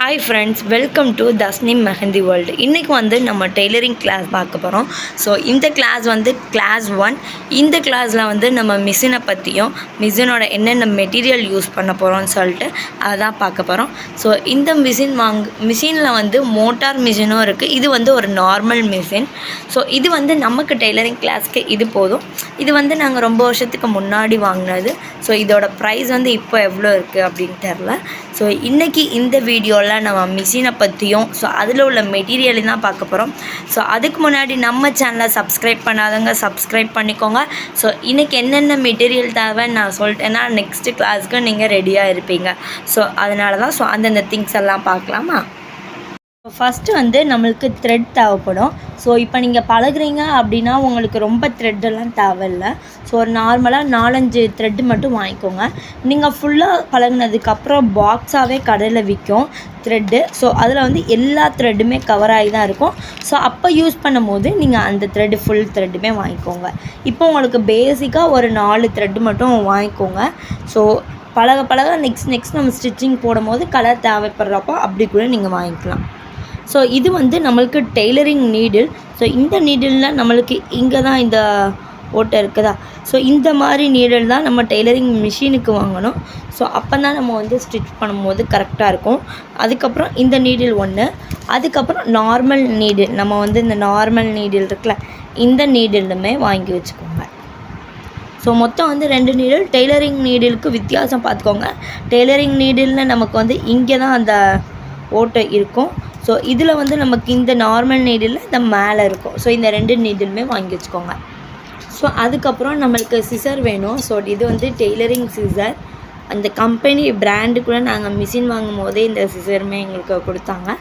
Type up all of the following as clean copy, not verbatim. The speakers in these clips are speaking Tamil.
Hi friends, welcome to Tasnim mehndi world. இன்றைக்கி வந்து நம்ம டெய்லரிங் கிளாஸ் பார்க்க போகிறோம். ஸோ இந்த கிளாஸ் வந்து கிளாஸ் 1. இந்த கிளாஸில் வந்து நம்ம மிஷினை பற்றியும் மிஷினோட என்னென்ன மெட்டீரியல் யூஸ் பண்ண போகிறோம்னு சொல்லிட்டு அதை தான் பார்க்க போகிறோம். ஸோ இந்த மிஷினில் வந்து மோட்டார் மிஷினும் இருக்குது. இது வந்து ஒரு நார்மல் மிஷின். ஸோ இது வந்து நமக்கு டெய்லரிங் கிளாஸ்க்கு இது போதும். இது வந்து நாங்கள் ரொம்ப வருஷத்துக்கு முன்னாடி வாங்கினது. ஸோ இதோட ப்ரைஸ் வந்து இப்போ எவ்வளோ இருக்குது அப்படின்னு தெரில. ஸோ இன்றைக்கி இந்த வீடியோவில் நம்ம மிஷினை பற்றியும் ஸோ அதில் உள்ள மெட்டீரியலையும் தான் பார்க்க போகிறோம். ஸோ அதுக்கு முன்னாடி நம்ம சேனலை சப்ஸ்கிரைப் பண்ணாதவங்க சப்ஸ்கிரைப் பண்ணிக்கோங்க. ஸோ இன்றைக்கி என்னென்ன மெட்டீரியல் தேவைன்னு நான் சொல்லிட்டேன்னா நெக்ஸ்ட்டு கிளாஸுக்கு நீங்கள் ரெடியாக இருப்பீங்க. ஸோ அதனால தான் அந்தந்த திங்ஸ் எல்லாம் பார்க்கலாமா. ஃபஸ்ட்டு வந்து நம்மளுக்கு த்ரெட் தேவைப்படும். ஸோ இப்போ நீங்கள் பழகுறீங்க அப்படின்னா உங்களுக்கு ரொம்ப த்ரெட்டெல்லாம் தேவையில்லை. ஸோ ஒரு நார்மலாக 4-5 த்ரெட்டு மட்டும் வாங்கிக்கோங்க. நீங்கள் ஃபுல்லாக பழகுனதுக்கப்புறம் பாக்ஸாகவே கடையில் விற்கும் த்ரெட்டு. ஸோ அதில் வந்து எல்லா த்ரெட்டுமே கவர் ஆகி தான் இருக்கும். ஸோ அப்போ யூஸ் பண்ணும்போது நீங்கள் அந்த த்ரெட்டு ஃபுல் த்ரெட்டுமே வாங்கிக்கோங்க. இப்போ உங்களுக்கு பேசிக்காக ஒரு 4 த்ரெட்டு மட்டும் வாங்கிக்கோங்க. ஸோ பழக நெக்ஸ்ட் நம்ம ஸ்டிச்சிங் போடும்போது கலர் தேவைப்படுறப்போ அப்படி கூட நீங்கள் வாங்கிக்கலாம். ஸோ இது வந்து நம்மளுக்கு டெய்லரிங் நீடில். ஸோ இந்த நீடிலில் நம்மளுக்கு இங்கே தான் இந்த ஓட்டை இருக்குதா. ஸோ இந்த மாதிரி நீடில் தான் நம்ம டெய்லரிங் மிஷினுக்கு வாங்கணும். ஸோ அப்போ தான் நம்ம வந்து ஸ்டிச் பண்ணும்போது கரெக்டாக இருக்கும். அதுக்கப்புறம் இந்த நீடில் ஒன்று, அதுக்கப்புறம் நார்மல் நீடில். நம்ம வந்து இந்த நார்மல் நீடில் இருக்குல்ல, இந்த நீடிலுமே வாங்கி வச்சுக்கோங்க. ஸோ மொத்தம் வந்து 2 நீடில். டெய்லரிங் நீடிலுக்கு வித்தியாசம் பார்த்துக்கோங்க. டெய்லரிங் நீடில்னு நமக்கு வந்து இங்கே தான் அந்த ஓட்டை இருக்கும். ஸோ இதில் வந்து நமக்கு இந்த நார்மல் நீடில் இந்த மேலே இருக்கும். ஸோ இந்த 2 நீடிலுமே வாங்கி வச்சுக்கோங்க. ஸோ அதுக்கப்புறம் நம்மளுக்கு சிசர் வேணும். ஸோ இது வந்து டெய்லரிங் சிசர். அந்த கம்பெனி பிராண்டுக்குள்ளே நாங்கள் மிஷின் வாங்கும் போதே இந்த சிசருமே எங்களுக்கு கொடுத்தாங்க.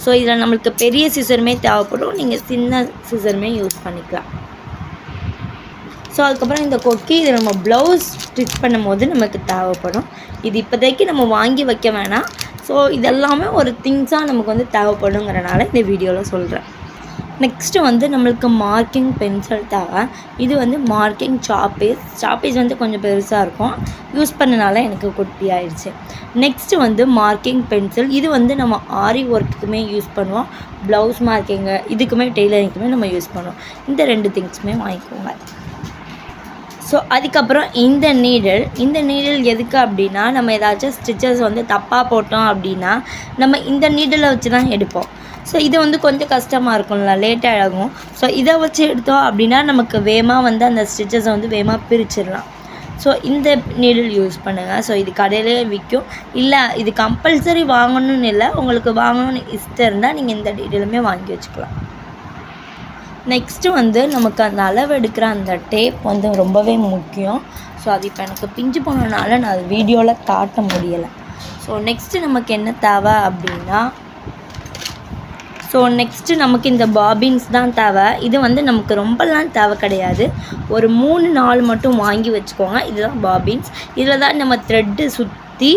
ஸோ இதில் நம்மளுக்கு பெரிய சிசருமே தேவைப்படும். நீங்கள் சின்ன சிசருமே யூஸ் பண்ணிக்கலாம். ஸோ அதுக்கப்புறம் இந்த கொக்கி, இது நம்ம ப்ளவுஸ் ஸ்டிச் பண்ணும் போது நமக்கு தேவைப்படும். இது இப்போதைக்கு நம்ம வாங்கி வைக்க வேணாம். ஸோ இதெல்லாமே ஒரு திங்ஸாக நமக்கு வந்து தேவைப்படுங்கிறனால இந்த வீடியோவில் சொல்கிறேன். நெக்ஸ்ட்டு வந்து நம்மளுக்கு மார்க்கிங் பென்சில் தேவை. இது வந்து மார்க்கிங் சாப்பீஸ் வந்து கொஞ்சம் பெருசாக இருக்கும். யூஸ் பண்ணனால எனக்கு குட்டி ஆயிடுச்சு. நெக்ஸ்ட்டு வந்து மார்க்கிங் பென்சில். இது வந்து நம்ம ஆரி ஒர்க்குக்குமே யூஸ் பண்ணுவோம். ப்ளவுஸ் மார்க்கிங்கு இதுக்குமே டெய்லரிங்குமே நம்ம யூஸ் பண்ணுவோம். இந்த 2 திங்ஸுமே வாங்கிக்கோங்க. ஸோ அதுக்கப்புறம் இந்த நீடில் எதுக்கு அப்படின்னா, நம்ம ஏதாச்சும் ஸ்டிச்சஸ் வந்து தப்பாக போட்டோம் அப்படின்னா நம்ம இந்த நீடிலை வச்சு தான் எடுப்போம். ஸோ இது வந்து கொஞ்சம் கஷ்டமாக இருக்கும்ல, லேட்டாக ஆகும். ஸோ இதை வச்சு எடுத்தோம் அப்படின்னா நமக்கு வேகமாக வந்து அந்த ஸ்டிச்சஸை வந்து வேகமாக பிரிச்சிடலாம். ஸோ இந்த நீடில் யூஸ் பண்ணுங்கள். ஸோ இது கடையிலே விற்கும். இல்லை இது கம்பல்சரி வாங்கணும்னு இல்லை, உங்களுக்கு வாங்கணும்னு இஷ்டம் இருந்தால் நீங்கள் இந்த நீடிலுமே வாங்கி வச்சுக்கலாம். நெக்ஸ்ட்டு வந்து நமக்கு அந்த அளவு எடுக்கிற அந்த டேப் வந்து ரொம்பவே முக்கியம். ஸோ அது இப்போ எனக்கு பிஞ்சு போனதுனால நான் அது வீடியோவில் காட்ட முடியலை. ஸோ நெக்ஸ்ட்டு நமக்கு என்ன தேவை அப்படின்னா, நெக்ஸ்ட்டு நமக்கு இந்த பாபின்ஸ் தான் தேவை. இது வந்து நமக்கு ரொம்பலாம் தேவை கிடையாது. ஒரு 3-4 மட்டும் வாங்கி வச்சுக்கோங்க. இதுதான் பாபின்ஸ். இதில் தான் நம்ம த்ரெட்டு சுற்றி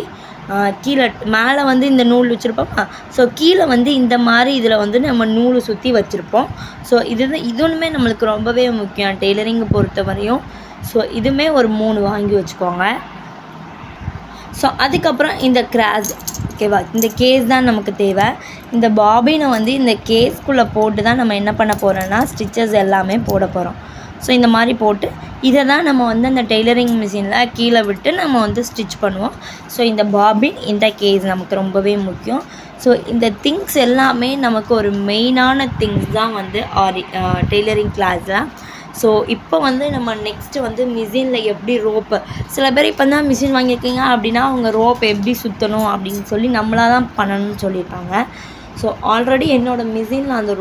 கீழே மேலே வந்து இந்த நூல் வச்சுருப்போமா. ஸோ கீழே வந்து இந்த மாதிரி இதில் வந்து நம்ம நூல் சுற்றி வச்சுருப்போம். ஸோ இதுவுமே நம்மளுக்கு ரொம்பவே முக்கியம் டெய்லரிங்கை பொறுத்த வரையும். ஸோ இதுவுமே ஒரு 3 வாங்கி வச்சுக்கோங்க. ஸோ அதுக்கப்புறம் இந்த கிராஸ், ஓகேவா, இந்த கேஸ் தான் நமக்கு தேவை. இந்த பாபினை வந்து இந்த கேஸ்குள்ளே போட்டு தான் நம்ம என்ன பண்ண போகிறோன்னா ஸ்டிச்சஸ் எல்லாமே போட போகிறோம். ஸோ இந்த மாதிரி போட்டு இதை தான் நம்ம வந்து அந்த டெய்லரிங் மிஷினில் கீழே விட்டு நம்ம வந்து ஸ்டிச் பண்ணுவோம். ஸோ இந்த பாபின், இந்த கேஸ் நமக்கு ரொம்பவே முக்கியம். ஸோ இந்த திங்ஸ் எல்லாமே நமக்கு ஒரு மெயினான திங்ஸ் தான் வந்து டெய்லரிங் கிளாஸில். ஸோ இப்போ வந்து நம்ம நெக்ஸ்ட்டு வந்து மிஷினில் எப்படி ரோப்பு, சில பேர் இப்போ தான் மிஷின் வாங்கியிருக்கீங்க அப்படின்னா அவங்க ரோப் எப்படி சுற்றணும் அப்படின்னு சொல்லி நம்மளாக தான் பண்ணணும்னு சொல்லியிருப்பாங்க. ஸோ ஆல்ரெடி என்னோடய மிஷினில் அந்த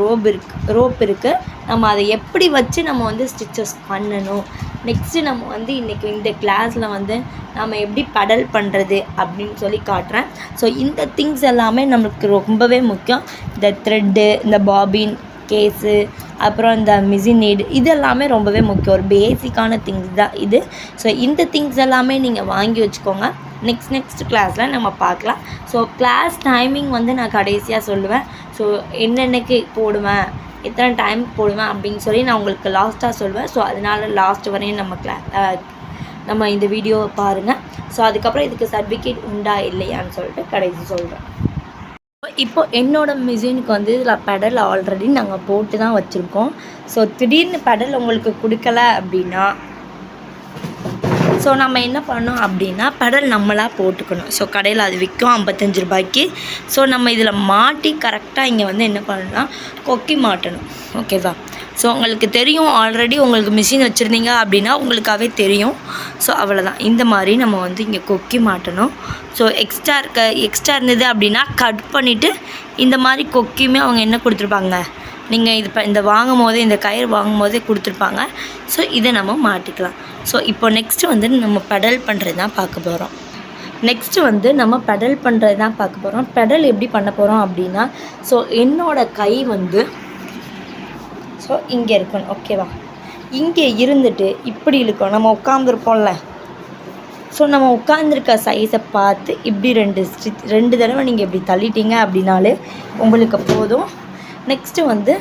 ரோப் இருக்குது. நம்ம அதை எப்படி வச்சு நம்ம வந்து ஸ்டிச்சஸ் பண்ணணும். நெக்ஸ்ட்டு நம்ம வந்து இன்றைக்கி இந்த கிளாஸில் வந்து நம்ம எப்படி பெடல் பண்ணுறது அப்படின்னு சொல்லி காட்டுறேன். ஸோ இந்த திங்ஸ் எல்லாமே நம்மளுக்கு ரொம்பவே முக்கியம். இந்த த்ரெட்டு, இந்த பாபின், கேஸு, அப்புறம் இந்த மிஷின் நீடு, இது எல்லாமே ரொம்பவே முக்கியம். ஒரு பேசிக்கான திங்ஸ் தான் இது. ஸோ இந்த திங்ஸ் எல்லாமே நீங்கள் வாங்கி வச்சுக்கோங்க. நெக்ஸ்ட் கிளாஸில் நம்ம பார்க்கலாம். ஸோ கிளாஸ் டைமிங் வந்து நான் கடைசியாக சொல்லுவேன். ஸோ என்னென்னக்கு போடுவேன், எத்தனை டைம் போடுவேன் அப்படின்னு சொல்லி நான் உங்களுக்கு லாஸ்ட்டாக சொல்லுவேன். ஸோ அதனால் லாஸ்ட் வரையும் நம்ம இந்த வீடியோவை பாருங்கள். ஸோ அதுக்கப்புறம் இதுக்கு சர்டிஃபிகேட் உண்டா இல்லையான்னு சொல்லிட்டு கடைசி சொல்கிறேன். இப்போ என்னோடய மிஷினுக்கு வந்து இதில் பெடல் ஆல்ரெடி நாங்கள் போட்டு தான் வச்சுருக்கோம். ஸோ திடீர்னு பெடல் உங்களுக்கு கொடுக்கல அப்படின்னா ஸோ நம்ம என்ன பண்ணோம் அப்படின்னா பெடல் நம்மளாக போட்டுக்கணும். ஸோ கடையில் அது விற்கும் 55 ரூபாய்க்கு. ஸோ நம்ம இதில் மாட்டி கரெக்டாக இங்கே வந்து என்ன பண்ணணும்னா கொக்கி மாட்டணும். ஓகேவா? ஸோ உங்களுக்கு தெரியும், ஆல்ரெடி உங்களுக்கு மிஷின் வச்சுருந்தீங்க அப்படின்னா உங்களுக்காகவே தெரியும். ஸோ அவ்வளோதான். இந்த மாதிரி நம்ம வந்து இங்கே கொக்கி மாட்டணும். ஸோ எக்ஸ்ட்ரா இருந்தது அப்படின்னா கட் பண்ணிவிட்டு இந்த மாதிரி கொக்கியுமே அவங்க என்ன கொடுத்துருப்பாங்க, நீங்கள் இது இந்த வாங்கும் போதே, இந்த கயிறு வாங்கும் போதே கொடுத்துருப்பாங்க. ஸோ இதை நம்ம மாட்டிக்கலாம். ஸோ இப்போ நெக்ஸ்ட்டு வந்து நம்ம பெடல் பண்ணுறது தான் பார்க்க போகிறோம். பெடல் எப்படி பண்ண போகிறோம் அப்படின்னா, ஸோ என்னோடய கை வந்து ஸோ இங்கே இருக்கணும். ஓகேவா? இங்கே இருந்துட்டு இப்படி இழுக்கணும். நம்ம உட்காந்துருப்போம்ல, ஸோ நம்ம உட்காந்துருக்க சைஸை பார்த்து இப்படி 2 தடவை நீங்கள் இப்படி தள்ளிட்டீங்க அப்படின்னாலே உங்களுக்கு போதும். நெக்ஸ்ட்டு வந்து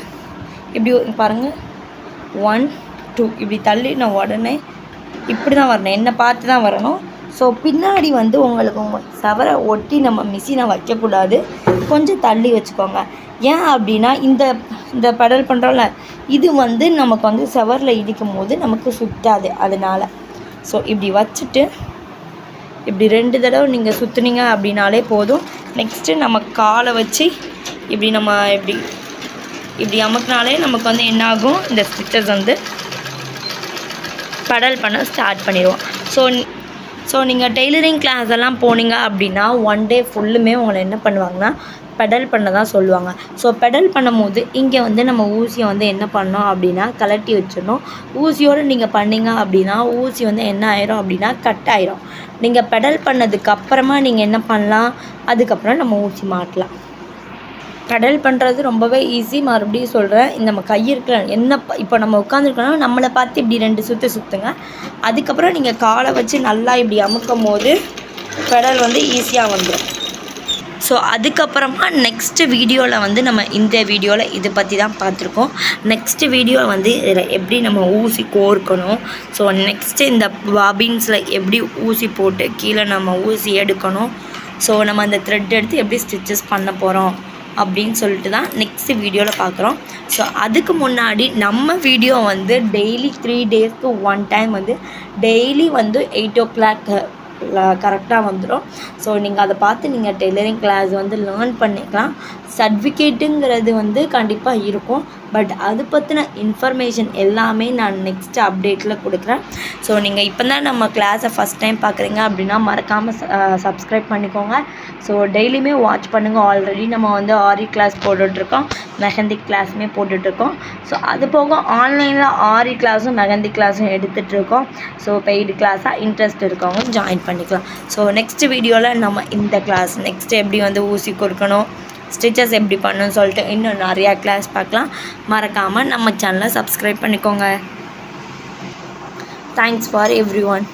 இப்படி பாருங்கள், 1 2 இப்படி தள்ளின உடனே இப்படி தான் வரணும், என்னை பார்த்து தான் வரணும். ஸோ பின்னாடி வந்து உங்களுக்கு சவரை ஒட்டி நம்ம மிஷினை வைக்கக்கூடாது, கொஞ்சம் தள்ளி வச்சுக்கோங்க. ஏன் அப்படின்னா இந்த பெடல் பண்ணுறோம்ல, இது வந்து நமக்கு வந்து செவரில் இடிக்கும் போது நமக்கு சுற்றாது, அதனால். ஸோ இப்படி வச்சுட்டு இப்படி 2 தடவை நீங்கள் சுற்றுனீங்க அப்படின்னாலே போதும். நெக்ஸ்ட்டு நம்ம காலை வச்சு இப்படி நம்ம இப்படி அமுக்கினாலே நமக்கு வந்து என்னாகும், இந்த ஸ்டிச்சஸ் வந்து பெடல் பண்ண ஸ்டார்ட் பண்ணிடுவோம். ஸோ நீங்கள் டெய்லரிங் கிளாஸ் எல்லாம் போனீங்க அப்படின்னா 1 டே ஃபுல்லுமே உங்களை என்ன பண்ணுவாங்கன்னா பெடல் பண்ண தான் சொல்லுவாங்க. ஸோ பெடல் பண்ணும்போது இங்கே வந்து நம்ம ஊசியை வந்து என்ன பண்ணோம் அப்படின்னா கலட்டி வச்சிடணும். ஊசியோடு நீங்கள் பண்ணிங்க அப்படின்னா ஊசி வந்து என்ன ஆயிரும் அப்படின்னா கட் ஆயிரும். நீங்கள் பெடல் பண்ணதுக்கப்புறமா நீங்கள் என்ன பண்ணலாம், அதுக்கப்புறம் நம்ம ஊசி மாட்டலாம். பெடல் பண்ணுறது ரொம்பவே ஈஸி. மறுபடியும் சொல்கிறேன், நம்ம கை இருக்கிற இப்போ நம்ம உட்காந்துருக்கோன்னா நம்மளை பார்த்து இப்படி 2 சுற்றுங்க. அதுக்கப்புறம் நீங்கள் காலை வச்சு நல்லா இப்படி அமுக்கும் போது பெடல் வந்து ஈஸியாக வந்துடும். ஸோ அதுக்கப்புறமா நெக்ஸ்ட்டு வீடியோவில் வந்து நம்ம இந்த வீடியோவில் இதை பற்றி தான் பார்த்துருக்கோம். நெக்ஸ்ட்டு வீடியோவில் வந்து எப்படி நம்ம ஊசி கோர்க்கணும், ஸோ நெக்ஸ்ட்டு இந்த பாபின்ஸில் எப்படி ஊசி போட்டு கீழே நம்ம ஊசி எடுக்கணும், ஸோ நம்ம அந்த த்ரெட் எடுத்து எப்படி ஸ்டிச்சஸ் பண்ண போகிறோம் அப்படின்னு சொல்லிட்டு தான் நெக்ஸ்ட்டு வீடியோவில் பார்க்குறோம். ஸோ அதுக்கு முன்னாடி நம்ம வீடியோ வந்து டெய்லி 3 டேஸ்க்கு 1 டைம் வந்து டெய்லி வந்து 8 o'clock கரெக்டாக வந்துடும். ஸோ நீங்கள் அதை பார்த்து நீங்கள் டெய்லரிங் கிளாஸ் வந்து லேர்ன் பண்ணிக்கலாம். சர்டிஃபிகேட்டுங்கிறது வந்து கண்டிப்பாக இருக்கும், பட் அது பற்றின இன்ஃபர்மேஷன் எல்லாமே நான் நெக்ஸ்ட் அப்டேட்டில் கொடுக்குறேன். ஸோ நீங்கள் இப்போ தான் நம்ம கிளாஸை ஃபஸ்ட் டைம் பார்க்குறீங்க அப்படின்னா மறக்காமல் சப்ஸ்கிரைப் பண்ணிக்கோங்க. ஸோ டெய்லியுமே வாட்ச் பண்ணுங்கள். ஆல்ரெடி நம்ம வந்து ஆரி கிளாஸ் போட்டுட்ருக்கோம், மெஹந்தி கிளாஸுமே போட்டுட்ருக்கோம். ஸோ அது போக ஆன்லைனில் ஆரி கிளாஸும் மெஹந்தி கிளாஸும் எடுத்துகிட்ருக்கோம். ஸோ பெய்டு கிளாஸாக இன்ட்ரெஸ்ட் இருக்கவங்க ஜாயின் பண்ணிக்கலாம். ஸோ நெக்ஸ்ட் வீடியோவில் நம்ம இந்த கிளாஸ் நெக்ஸ்ட்டு எப்படி வந்து ஊசி கொடுக்கணும், ஸ்டிச்சஸ் எப்படி பண்ணணும்னு சொல்லிட்டு இன்னும் நிறையா கிளாஸ் பார்க்கலாம். மறக்காமல் நம்ம சேனலை சப்ஸ்கிரைப் பண்ணிக்கோங்க. Thanks for every one.